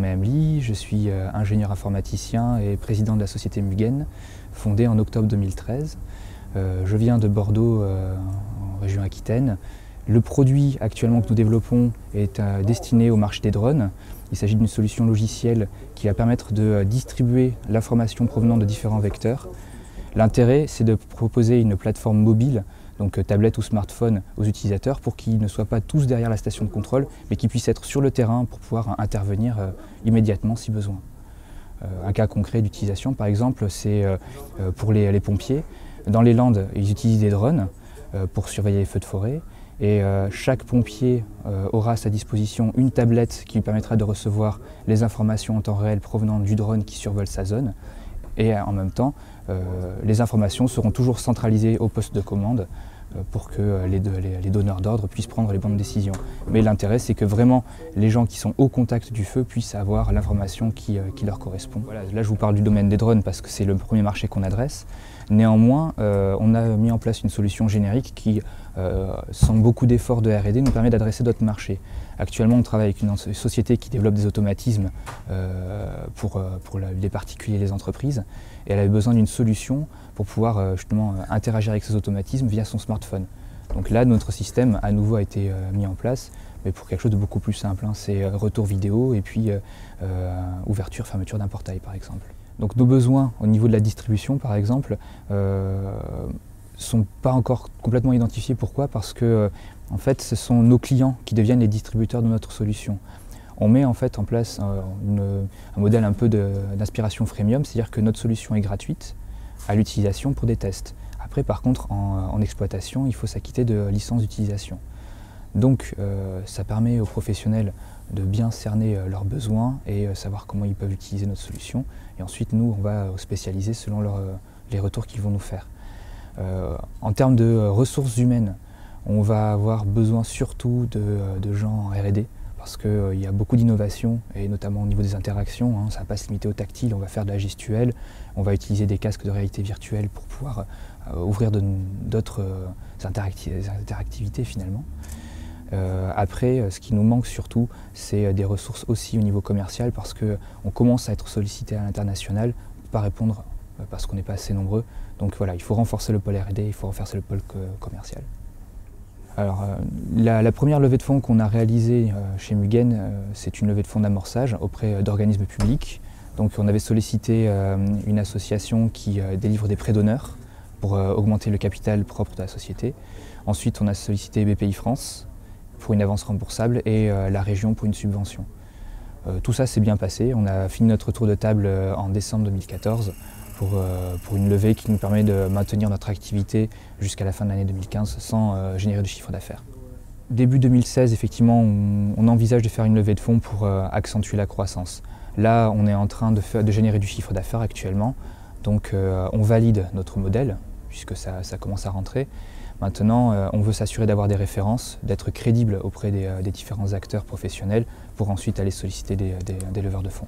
Naem Ly, je suis ingénieur informaticien et président de la société Mugen, fondée en octobre 2013. Je viens de Bordeaux, en région Aquitaine. Le produit actuellement que nous développons est destiné au marché des drones. Il s'agit d'une solution logicielle qui va permettre de distribuer l'information provenant de différents vecteurs. L'intérêt, c'est de proposer une plateforme mobile, donc tablette ou smartphone, aux utilisateurs pour qu'ils ne soient pas tous derrière la station de contrôle, mais qu'ils puissent être sur le terrain pour pouvoir intervenir immédiatement si besoin. Un cas concret d'utilisation, par exemple, c'est pour les pompiers. Dans les Landes, ils utilisent des drones pour surveiller les feux de forêt. Et chaque pompier aura à sa disposition une tablette qui lui permettra de recevoir les informations en temps réel provenant du drone qui survole sa zone. Et en même temps, les informations seront toujours centralisées au poste de commande pour que les donneurs d'ordre puissent prendre les bonnes décisions. Mais l'intérêt, c'est que vraiment les gens qui sont au contact du feu puissent avoir l'information qui leur correspond. Voilà, là, je vous parle du domaine des drones parce que c'est le premier marché qu'on adresse. Néanmoins, on a mis en place une solution générique qui, sans beaucoup d'efforts de R&D, nous permet d'adresser d'autres marchés. Actuellement, on travaille avec une société qui développe des automatismes pour les particuliers et les entreprises. Et elle avait besoin d'une solution pour pouvoir justement interagir avec ces automatismes via son smartphone. Donc là, notre système à nouveau a été mis en place, mais pour quelque chose de beaucoup plus simple. C'est retour vidéo et puis ouverture, fermeture d'un portail par exemple. Donc nos besoins au niveau de la distribution par exemple sont pas encore complètement identifiés. Pourquoi? Parce que en fait, ce sont nos clients qui deviennent les distributeurs de notre solution. On met en fait en place un modèle un peu d'inspiration freemium, c'est-à-dire que notre solution est gratuite à l'utilisation pour des tests. Après, par contre, en exploitation, il faut s'acquitter de licences d'utilisation. Donc, ça permet aux professionnels de bien cerner leurs besoins et savoir comment ils peuvent utiliser notre solution. Et ensuite, nous, on va spécialiser selon les retours qu'ils vont nous faire. En termes de ressources humaines, on va avoir besoin surtout de gens en R&D parce qu'il y a beaucoup d'innovations et notamment au niveau des interactions. Ça ne va pas se limiter au tactile, on va faire de la gestuelle, on va utiliser des casques de réalité virtuelle pour pouvoir ouvrir d'autres interactivités finalement. Après, ce qui nous manque surtout, c'est des ressources aussi au niveau commercial parce qu'on commence à être sollicité à l'international, on ne peut pas répondre parce qu'on n'est pas assez nombreux. Donc voilà, il faut renforcer le pôle R&D, il faut renforcer le pôle commercial. Alors, la première levée de fonds qu'on a réalisée chez Mugen, c'est une levée de fonds d'amorçage auprès d'organismes publics. Donc on avait sollicité une association qui délivre des prêts d'honneur pour augmenter le capital propre de la société. Ensuite, on a sollicité BPI France pour une avance remboursable et la région pour une subvention. Tout ça s'est bien passé. On a fini notre tour de table en décembre 2014 pour une levée qui nous permet de maintenir notre activité jusqu'à la fin de l'année 2015 sans générer de chiffre d'affaires. Début 2016, effectivement, on envisage de faire une levée de fonds pour accentuer la croissance. Là, on est en train de générer du chiffre d'affaires actuellement, donc on valide notre modèle puisque ça commence à rentrer. Maintenant, on veut s'assurer d'avoir des références, d'être crédible auprès des différents acteurs professionnels pour ensuite aller solliciter des leveurs de fonds.